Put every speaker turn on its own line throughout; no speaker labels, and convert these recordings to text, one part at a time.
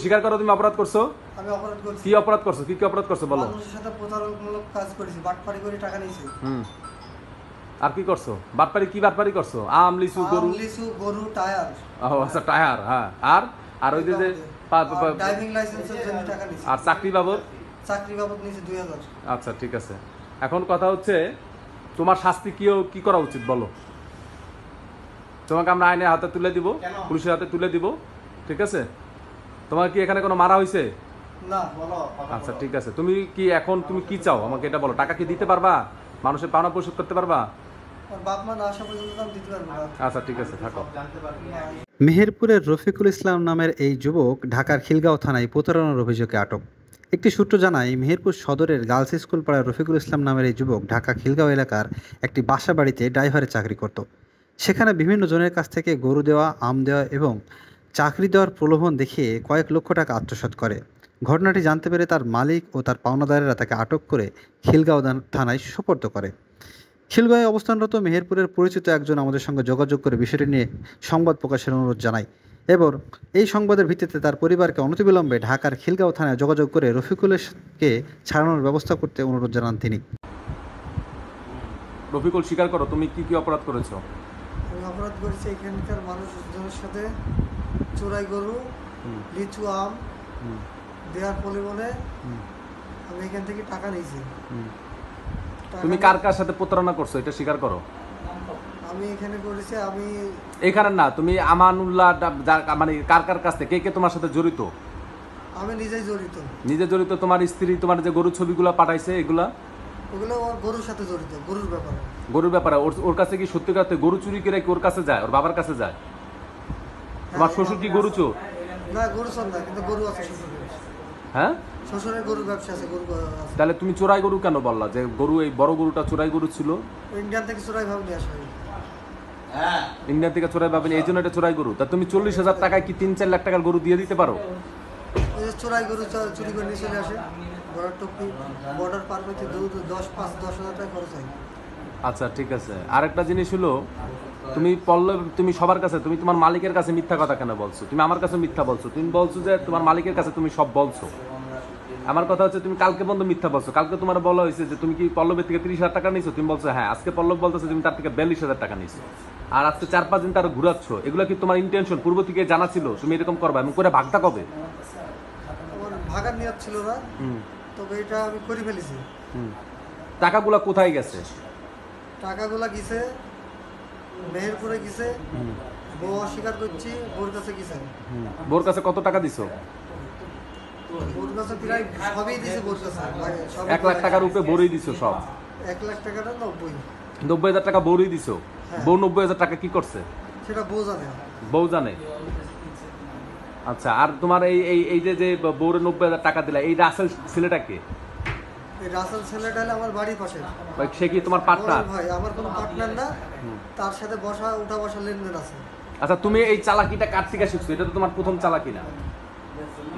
স্বীকার করো তুমি অপরাধ করছো?
আমি অপরাধ করছি।
কি অপরাধ করছো? কি কি অপরাধ করছো বলো।
মানুষের সাথে প্রতারণামূলক কাজ করেছি, বাটপারি করে টাকা নিয়েছি।
আর কি করছো? বাটপারি কি বাটপারি করছো? আম, লিচু, গরু?
লিচু, গরু, টায়ার।
ও আচ্ছা, টায়ার। হ্যাঁ, আর ওই যে
ড্রাইভিং লাইসেন্সের জন্য টাকা নিয়েছি।
আর চাকরি বাবদ?
চাকরি বাবদ নিয়েছি 2000।
আচ্ছা ঠিক আছে। এখন কথা হচ্ছে তোমার শাস্তি কি করা উচিত বলো। তোমাকে আমরা আইনের হাতে তুলে দিব, পুলিশের হাতে তুলে দিব, ঠিক আছে? তোমার কি এখানে কোনো মারা হয়েছে?
না।
আচ্ছা ঠিক আছে। তুমি কি চাও আমাকে এটা বলো। টাকা কি দিতে পারবা? মানুষের পাওনা পরিশোধ করতে পারবা?
বাপ মা না আসা পর্যন্ত আমি দিতে পারবো না।
আচ্ছা ঠিক আছে, থাকো।
মেহেরপুরের রফিকুল ইসলাম নামের এই যুবক ঢাকার খিলগাঁও থানায় প্রতারণার অভিযোগে আটক। একটি সূত্র জানায়, মেহেরপুর সদরের গার্লস স্কুল পাড়ার রফিকুল ইসলাম নামের এই যুবক ঢাকা খিলগাঁও এলাকার একটি বাসা বাড়িতে ড্রাইভারের চাকরি করত। সেখানে বিভিন্ন জনের কাছ থেকে গরু দেওয়া, আম দেওয়া এবং চাকরি দেওয়ার প্রলোভন দেখিয়ে কয়েক লক্ষ টাকা আত্মসাৎ করে। ঘটনাটি জানতে পেরে তার মালিক ও তার পাওনাদারেরা তাকে আটক করে খিলগাঁও থানায় সোপর্দ করে। খিলগাঁয়ে অবস্থানরত মেহেরপুরের পরিচিত একজন আমাদের সঙ্গে যোগাযোগ করে বিষয়টি নিয়ে সংবাদ প্রকাশের অনুরোধ জানায়। এবার এই সংবাদের ভিত্তিতে তার পরিবারকে অনতিবিলম্বে ঢাকার খিলগাঁও থানায় যোগাযোগ করে রফিকুলকে ছাড়ানোর ব্যবস্থা করতে অনুরোধ জানান তিনি।
রফিকুল, স্বীকার করো তুমি কি কি অপরাধ করেছো।
আমি অপরাধ করেছি এখানকার মানুষজনের সাথে চোরাই গরু, লিচু, আম দেওয়ার পরিমাণে আমি এখান থেকে টাকা নিয়েছি।
তুমি কার কার সাথে প্রতারণা করছো এটা স্বীকার করো।
আমি এখানে করেছি, আমি
এখানে না, তুমি আমানুল্লাহ মানে কার কার কাছ থেকে কে তোমার সাথে জড়িত?
আমি নিজেই জড়িত।
নিজে জড়িত? তোমার স্ত্রী তোমার যে গরুর ছবিগুলো পাঠাইছে ওগুলো
ওর গরুর সাথে জড়িত, গরুর ব্যাপারে।
গরুর ব্যাপারে ওর কাছে কি সত্যিকার গরু চুরি করে কি ওর কাছে যায়, ওর বাবার কাছে যায়? তোমার শ্বশুর কি গরু চোর?
না, গরু চোর না, কিন্তু গরু আছে শ্বশুরের।
হ্যাঁ,
শ্বশুরের গরুর ব্যবসা আছে, গরু আছে।
তাহলে তুমি চোরাই গরু কেন বললা যে গরু, এই বড় গরুটা চোরাই গরু ছিল?
ইন্ডিয়ান থেকে চোরাই ভাবে নিয়ে আসা হয়।
ইন্ডিয়া থেকে চোরাই পাবেন, এই জন্য এটা চোরাই গরু। তা তুমি 40,000 টাকায় কি 3-4 লাখ টাকার গরু দিয়ে দিতে পারো?
চোরাই গরু চুরি করে নিয়ে চলে আসে। বর্ডার টপি, বর্ডার পার হইতে 10,000 টাকা খরচ হয়।
আচ্ছা ঠিক আছে। আরেকটা জিনিস হলো, তুমি সবার কাছে, তুমি তোমার মালিকের কাছে মিথ্যা কথা কেন বলছো? তুমি আমার কাছে মিথ্যা বলছো। তুমি বলছো যে তোমার মালিকের কাছে তুমি সব বলছো। আমার কথা হচ্ছে তুমি কালকে বন্ধ মিথ্যা বলছো। কালকে তোমার বলা হয়েছে যে তুমি কি পল্লবের থেকে 30,000 টাকা নিয়েছো, তুমি বলছো হ্যাঁ। আজকে পল্লব বলতেছে তুমি তার থেকে 42,000 টাকা নিয়েছো। আর আজকে 4-5 দিন তার ঘুরাচ্ছ। এগুলো কি তোমার ইন্টেনশন পূর্ব থেকে জানা ছিল তুমি এরকম করবা? এবং করে ভাগটা কবে?
আমার ভাগার নিয়ত ছিল না, তবে এটা আমি করে ফেলেছি।
টাকাগুলা কোথায় গেছে?
টাকাগুলা গেছে মেহেরপুরে গেছে, বউ অস্বীকার করছি, বোর কাছে গেছে।
বোর কাছে কত টাকা দিছো?
বোর কাছে প্রায় সবই দিছে, বোর কাছে
1 লাখ টাকার উপরে বোরই দিছো সব?
1 লাখ টাকাটা
90,000 টাকা বোরই দিছো। বউ 90,000 টাকা কি করছে
সেটা বউ জানে।
বউ জানে? আচ্ছা, আর তোমার এই যে বউরে 90,000 টাকা দিলা, এই রাসেল ছেলেটাকে?
এই রাসেল ছেলেটা হলে আমার বাড়ির পাশে।
সে কি তোমার পার্টনার?
ভাই, আমার কোনো পার্টনার না, তার সাথে উঠা বসা লেনদেন আছে।
আচ্ছা, তুমি এই চালাকিটা কার থেকে শিখছো? এটা তো তোমার প্রথম চালাকি না।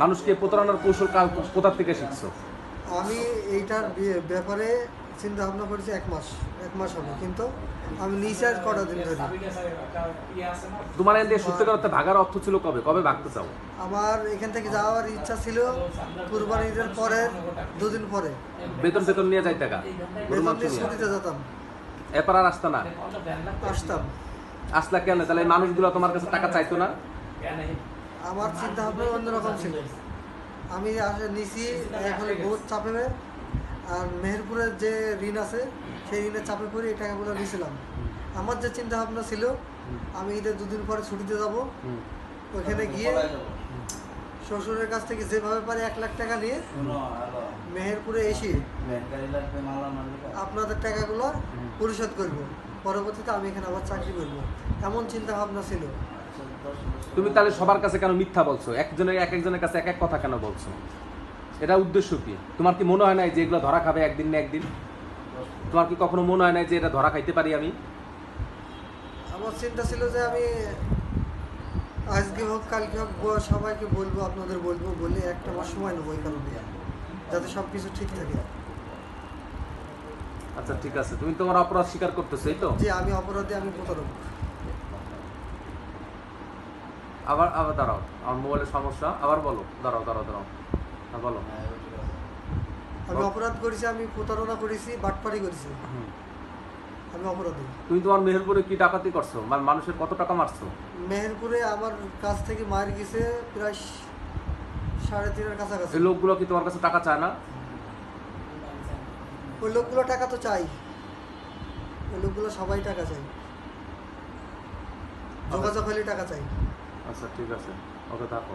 মানুষকে প্রতারণার কৌশল কোথা থেকে শিখছো?
আমি এইটার ব্যাপারে চিন্তা ভাবনা করেছি 1 মাস হবে, কিন্তু আমি নিচে কটা দিন ধরে।
তোমার এখান থেকে সত্যিকার অর্থে ভাগার অর্থ ছিল কবে ভাগতে চাও?
আমার এখান থেকে যাওয়ার ইচ্ছা ছিল কুরবানির পরে 2 দিন পরে।
বেতন নিয়ে যাই টাকা
ছুটিতে যেতাম।
এরপর আর আসতা না?
আসতাম।
আসলা কেন? তাহলে এই মানুষগুলো তোমার কাছে টাকা চাইতো না?
আমার চিন্তা ভাবনা অন্যরকম ছিল। আমি নিছি এখন বহুত চাপে, আর মেহেরপুরের যে ঋণ আছে সেই ঋণের চাপে পড়ে এই টাকাগুলো নিয়েছিলাম। আমার যে চিন্তা ভাবনা ছিল, আমি ঈদের 2 দিন পরে ছুটিতে যাব, ওখানে গিয়ে শ্বশুরের কাছ থেকে যেভাবে পারে 1 লাখ টাকা নিয়ে মেহেরপুরে এসে আপনাদের টাকাগুলো পরিশোধ করব, পরবর্তীতে আমি এখানে আবার চাকরি করব, এমন চিন্তা ভাবনা ছিল।
তুমি তাহলে সবার কাছে কেন মিথ্যা বলছো? একজনের কাছে এক কথা কেন বলছো? এটা উদ্দেশ্য কি? তোমার কি মনে হয় না যে এগুলো ধরা খাবে একদিন না একদিন? তোমার কি কখনো মনে হয় না যে এটা ধরা খাইতে পারি আমি?
আমার চিন্তা ছিল যে আমি আজকে হোক কালকে হোক সবাইকে বলবো, আপনাদের বলবো, বলে 1 মাস সময় নেবো এই কারণে, যাতে সব কিছু ঠিক থাকে।
আচ্ছা ঠিক আছে, তুমি তোমার অপরাধ স্বীকার করতেছো, এই তো?
যে আমি অপরাধী, আমি প্রতারক।
আবার আবার দাঁড়াও, আমার মোবাইলের সমস্যা, আবার বলো, দাঁড়াও দাঁড়াও দাঁড়াও, হ্যাঁ বলো।
আমি অপরাধ করেছি, আমি প্রতারণা করেছি, বাটপারি করেছি,
হুম।
আমি অপরাধী।
তুমি তোমার মেহেরপুরে কি ডাকাতি করছো, মানে মানুষের কত টাকা মারছো?
মেহেরপুরে আমার কাছ থেকে মার গেছে প্রায় 3.5-এর কাছাকাছি।
এই লোকগুলো কি তোমার কাছে টাকা চায় না?
ওই লোকগুলো টাকা তো চাই, ওই লোকগুলো সবাই টাকা চাই, যোগাযোগ হলে টাকা চাই।
আচ্ছা ঠিক আছে, ওকে থাকো।